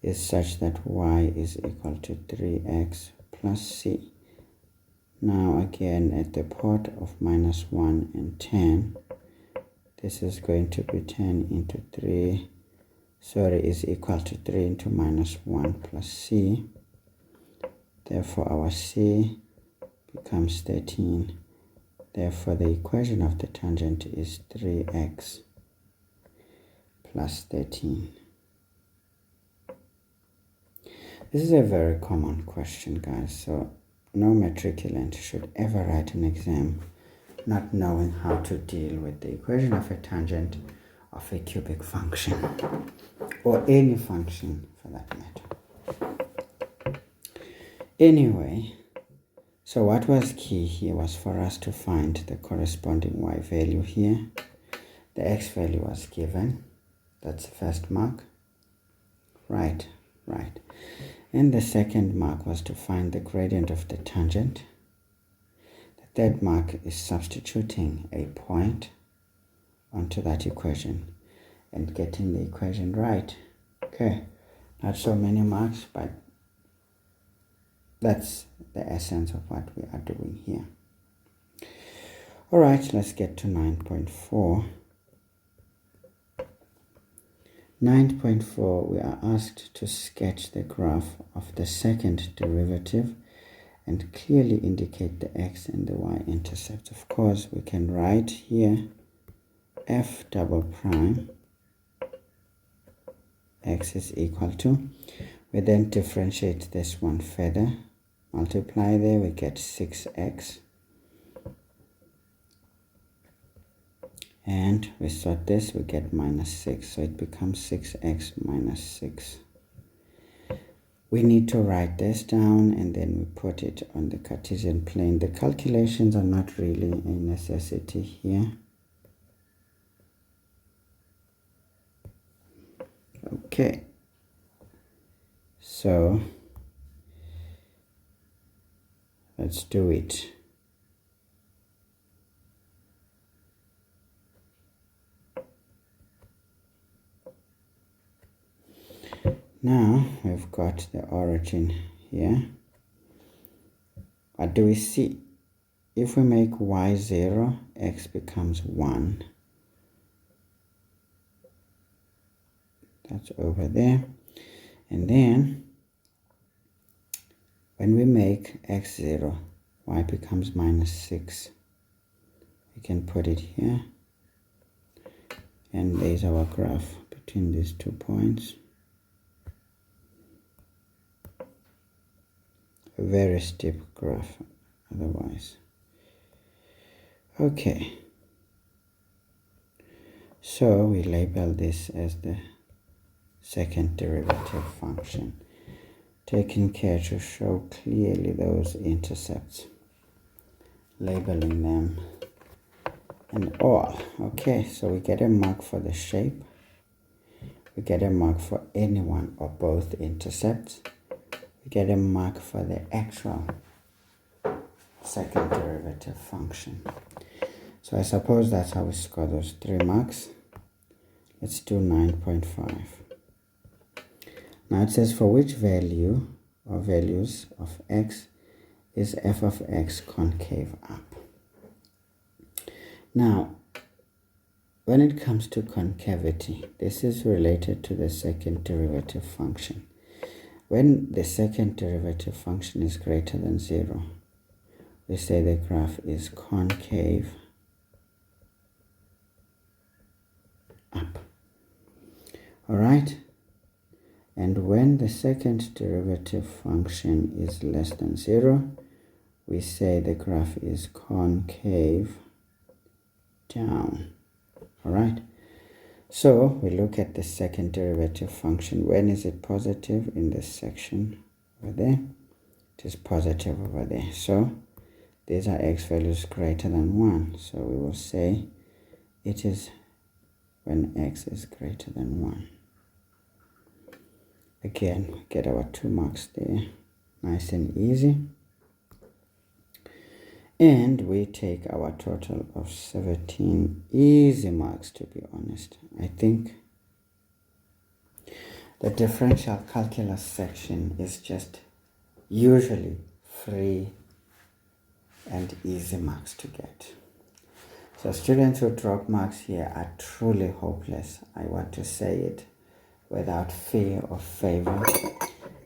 is such that y is equal to 3x plus c. Now again, at the port of minus 1 and 10, this is going to be 10 into 3, is equal to 3 into minus 1 plus c. Therefore, our c becomes 13. Therefore, the equation of the tangent is 3x plus 13. This is a very common question, guys, so no matriculant should ever write an exam not knowing how to deal with the equation of a tangent of a cubic function, or any function for that matter. Anyway, so what was key here was for us to find the corresponding y value here. The x value was given. That's the first mark. Right. And the second mark was to find the gradient of the tangent. The third mark is substituting a point onto that equation and getting the equation right. Okay, not so many marks, but that's the essence of what we are doing here. All right, let's get to 9.4. 9.4, we are asked to sketch the graph of the second derivative and clearly indicate the x and the y intercepts. Of course, we can write here f double prime x is equal to, we then differentiate this one further, multiply there, we get 6x, and we sort this, we get minus 6, so it becomes 6x minus 6. We need to write this down and then we put it on the Cartesian plane. The calculations are not really a necessity here. Okay, so let's do it. Now we've got the origin here. What do we see? If we make y 0, x becomes 1. That's over there. And then when we make x 0, y becomes minus 6. We can put it here. And there's our graph between these 2 points. A very steep graph otherwise. Okay. So we label this as the second derivative function, taking care to show clearly those intercepts, labeling them and all. Okay, so we get a mark for the shape, we get a mark for any one or both intercepts, we get a mark for the actual second derivative function. So I suppose that's how we score those 3 marks. Let's do 9.5. Now it says, for which value or values of x is f of x concave up? Now, when it comes to concavity, this is related to the second derivative function. When the second derivative function is greater than 0, we say the graph is concave up. All right? And when the second derivative function is less than 0, we say the graph is concave down. All right? So we look at the second derivative function. When is it positive? In this section over there. It is positive over there. So these are x values greater than 1. So we will say it is when x is greater than 1. Again, we get our 2 marks there, nice and easy. And we take our total of 17 easy marks, to be honest. I think the differential calculus section is just usually free and easy marks to get. So students who drop marks here are truly hopeless. I want to say it without fear or favor.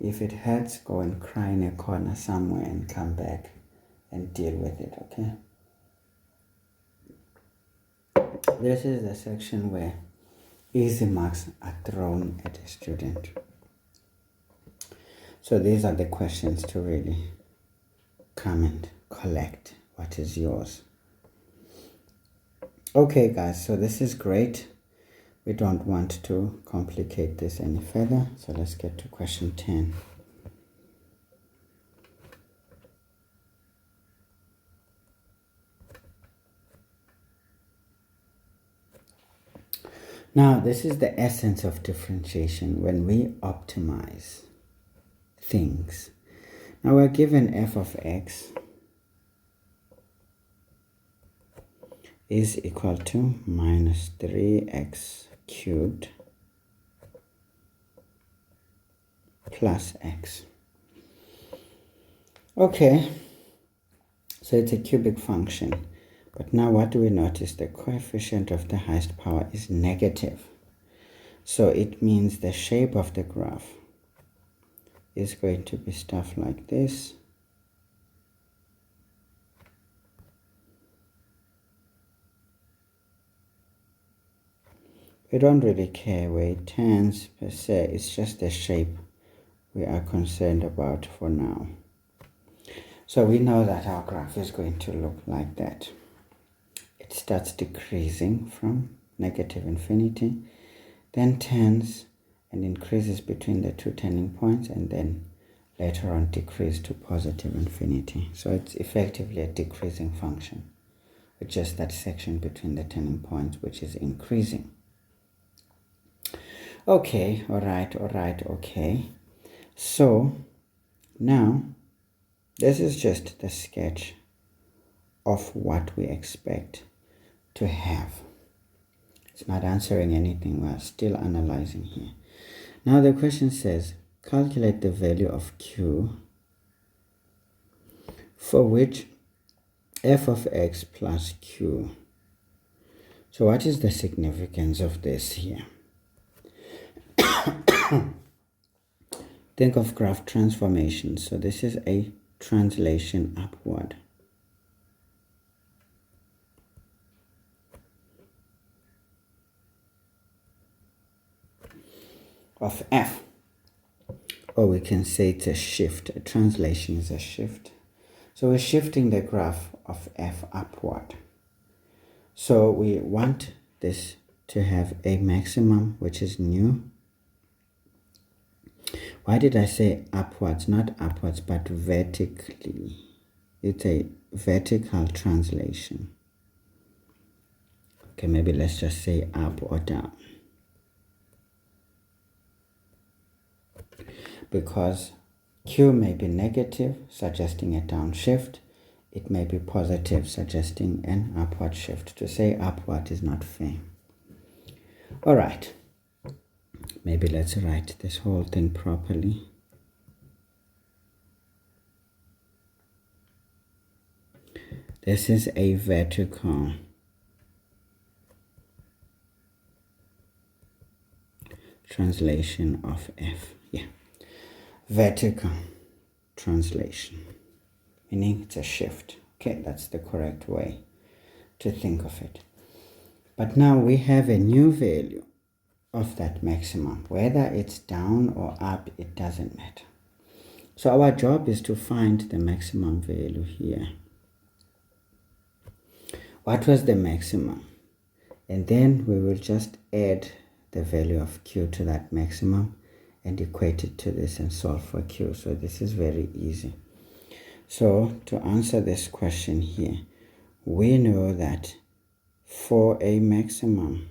If it hurts, go and cry in a corner somewhere and come back and deal with it, okay? This is the section where easy marks are thrown at a student. So these are the questions to really come and collect what is yours. Okay guys, so this is great. We don't want to complicate this any further, so let's get to question 10. Now, this is the essence of differentiation when we optimize things. Now, we're given f of x is equal to minus 3x cubed plus x. Okay, so it's a cubic function. But now what do we notice? The coefficient of the highest power is negative. So it means the shape of the graph is going to be stuff like this. We don't really care where it turns per se, it's just the shape we are concerned about for now. So we know that our graph is going to look like that. It starts decreasing from negative infinity, then turns and increases between the two turning points, and then later on decrease to positive infinity. So it's effectively a decreasing function with just that section between the turning points which is increasing. Okay, alright, okay. So now this is just the sketch of what we expect to have. It's not answering anything, we're still analyzing here. Now the question says, calculate the value of q for which f of x plus q. So what is the significance of this here? Think of graph transformation. So this is a translation upward. Of f, or we can say it's a shift. A translation is a shift. So we're shifting the graph of f upward. So we want this to have a maximum, which is new. Why did I say upwards? Not upwards, but vertically. It's a vertical translation. Okay, maybe let's just say up or down. Because q may be negative, suggesting a downshift. It may be positive, suggesting an upward shift. To say upward is not fair. All right. Maybe let's write this whole thing properly. This is a vertical translation of f. Yeah. Vertical translation, meaning it's a shift. Okay, that's the correct way to think of it. But now we have a new value of that maximum. Whether it's down or up, it doesn't matter. So our job is to find the maximum value here. What was the maximum? And then we will just add the value of q to that maximum and equate it to this and solve for q. So this is very easy. So to answer this question here, we know that for a maximum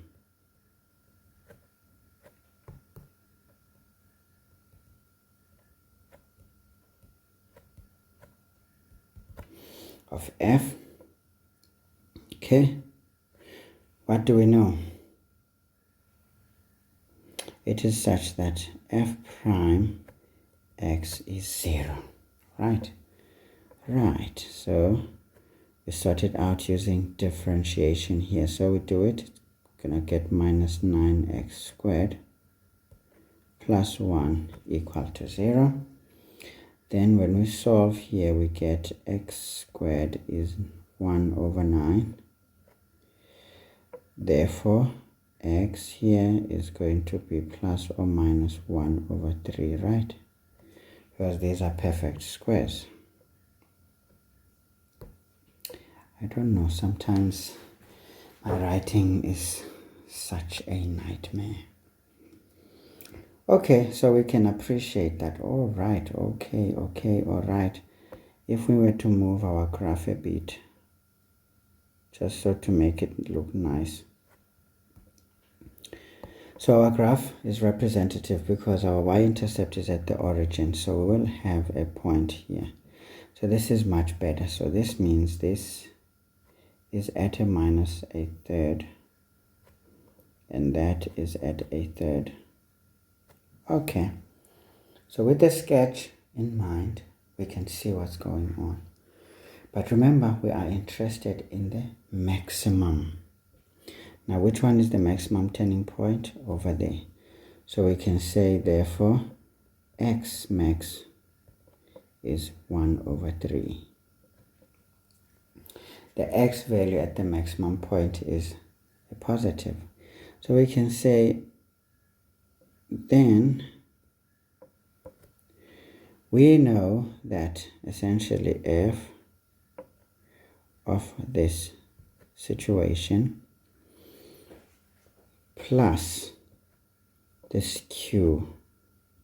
of f. Okay, what do we know? It is such that f prime x is 0, right? Right, so we sort it out using differentiation here. So we do it, gonna get minus 9x squared plus 1 equal to 0. Then when we solve here, we get x squared is 1 over 9. Therefore, x here is going to be plus or minus 1 over 3, right? Because these are perfect squares. I don't know, sometimes my writing is such a nightmare. Okay, so we can appreciate that. All right, okay, all right. If we were to move our graph a bit, just so to make it look nice. So our graph is representative because our y-intercept is at the origin, so we will have a point here. So this is much better. So this means this is at a minus a third, and that is at a third. Okay, so with the sketch in mind, we can see what's going on. But remember, we are interested in the maximum. Now, which one is the maximum turning point? Over there. So we can say, therefore, x max is 1 over 3. The x value at the maximum point is a positive. So we can say, then we know that essentially f of this situation plus this q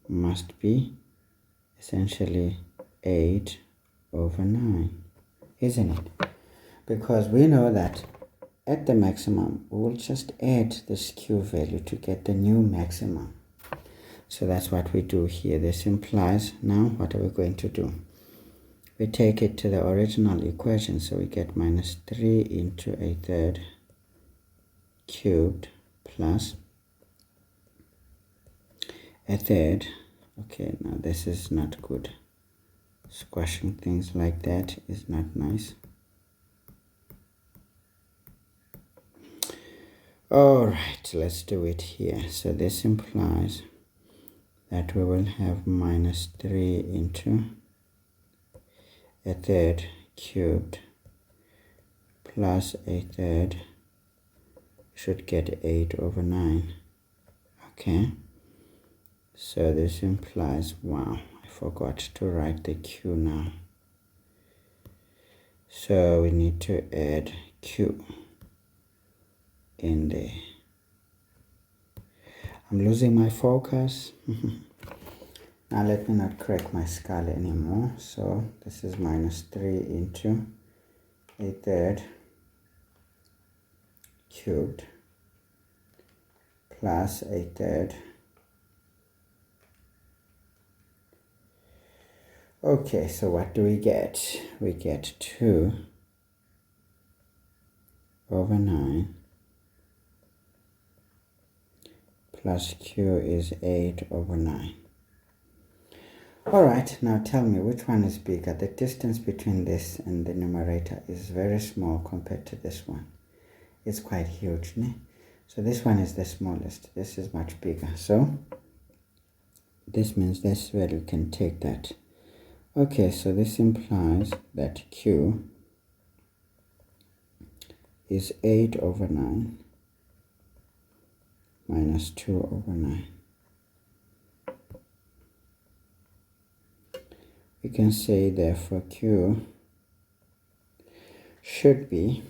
must be essentially 8 over 9, isn't it? Because we know that at the maximum, we will just add this q value to get the new maximum. So that's what we do here. This implies, now what are we going to do? We take it to the original equation, so we get minus 3 into a third cubed plus a third. Okay, now this is not good. Squashing things like that is not nice. All right, let's do it here. So this implies that we will have minus 3 into a third cubed plus a third, should get 8 over 9. Okay, so this implies, wow, I forgot to write the q now. So we need to add q in there. I'm losing my focus. Now let me not crack my skull anymore. So this is minus 3 into a third cubed plus a third. Okay, so what do we get? We get 2 over 9 plus q is 8 over 9. All right, now tell me which one is bigger. The distance between this and the numerator is very small compared to this one. It's quite huge, né? So this one is the smallest. This is much bigger. So this means this value can take that. Okay, so this implies that q is 8 over 9 minus 2 over 9. We can say therefore q should be,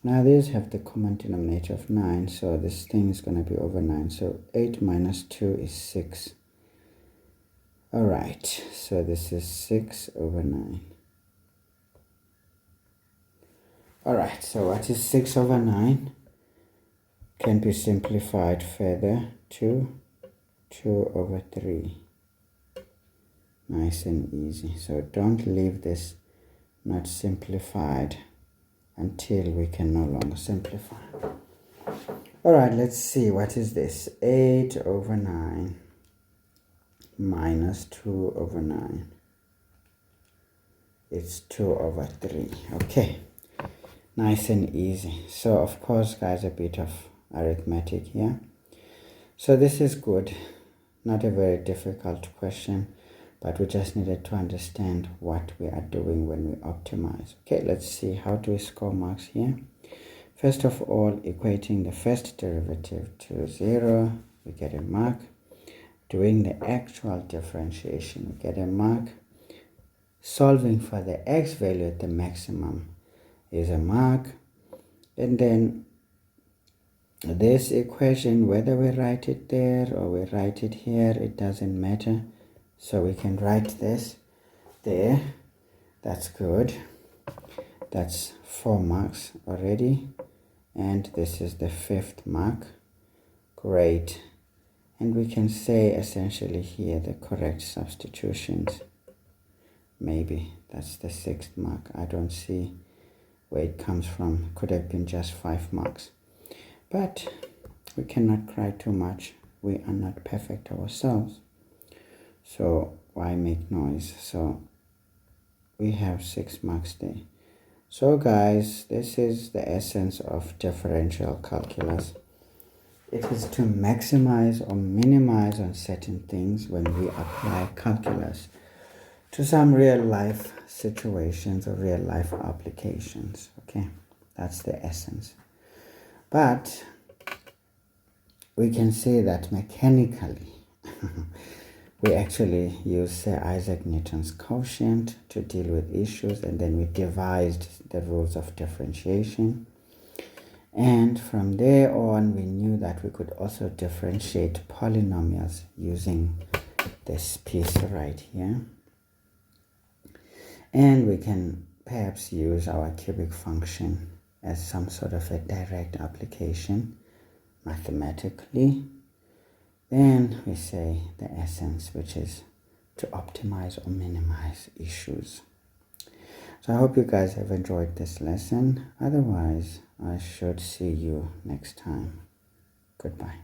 now these have the common denominator of 9, so this thing is going to be over 9. So 8 minus 2 is 6. All right, so this is 6 over 9. All right, so what is 6 over 9? Can be simplified further to 2 over 3. Nice and easy. So don't leave this not simplified until we can no longer simplify. All right, let's see. What is this? 8 over 9 minus 2 over 9. It's 2 over 3. Okay, nice and easy. So of course, guys, a bit of arithmetic here. So this is good. Not a very difficult question, but we just needed to understand what we are doing when we optimize. Okay, let's see. How do we score marks here? First of all, equating the first derivative to 0, we get a mark. Doing the actual differentiation, we get a mark. Solving for the x value at the maximum is a mark. And then this equation, whether we write it there or we write it here, it doesn't matter. So we can write this there. That's good. That's 4 marks already. And this is the 5th mark. Great. And we can say essentially here the correct substitutions. Maybe that's the 6th mark. I don't see where it comes from. Could have been just 5 marks. But we cannot cry too much. We are not perfect ourselves. So why make noise? So we have 6 marks there. So guys, this is the essence of differential calculus. It is to maximize or minimize on certain things when we apply calculus to some real life situations or real life applications. Okay, that's the essence. But we can say that mechanically we actually use Isaac Newton's quotient to deal with issues, and then we devised the rules of differentiation. And from there on, we knew that we could also differentiate polynomials using this piece right here. And we can perhaps use our cubic function as some sort of a direct application mathematically. Then we say the essence, which is to optimize or minimize issues. So I hope you guys have enjoyed this lesson. Otherwise, I should see you next time. Goodbye.